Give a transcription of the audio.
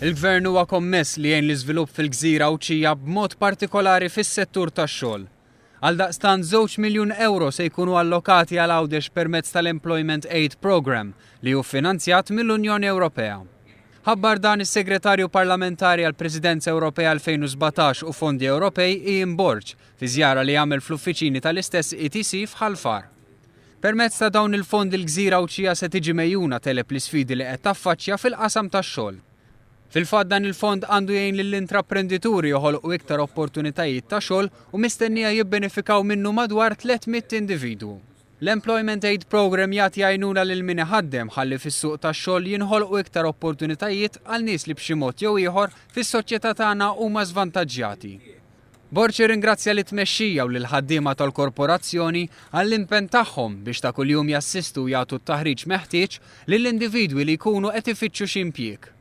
Il-Gvern huwa kommess li jgħin l-iżvilupp fil-Gżira Awċija b'mod partikolari fis-settur tax-xogħol. Għaldaqstant 2 miljun euro se jkunu allokati għal Għawdex permezz tal-Employment Aid Program li hu finanzjat mill-Unjoni Ewropea. Ħabbar dan is-Segretarju Parlamentari għall-Presidenza Ewropea 2017 u Fondi Ewropej Ian Borg fi żjara li għamel fl-uffiċini tal-istess ETC f'Ħalfar. Permezz ta' dawn il-fondi l-Gżira Awċija se tiġi mejjuna telep l-isfidi li qed taffaċċja fil-qasam tax-xogħol. Fil-fatt dan il-fond għandu jgħin lill-intraprendituri joħolqu iktar opportunitajiet ta' xogħol u mistennija jibbenefikaw minnu madwar 300 individwu. L-Employment Aid Program jagħti għajnuna lil min iħaddem ħalli fis-suq tax-xogħol jinħolqu iktar opportunitajiet għal nies li b'xi mod jew ieħor fis-soċjetà tagħna huma żvantaġġjati. Borg ringrazzja li tmexxija u lil ħaddiema tal-korporazzjoni għall-impenn tagħhom biex ta' kuljum jassistu jagħtu t-taħriġ meħtieġ lill-individwi li jkunu qed ifittxu xi impjieg.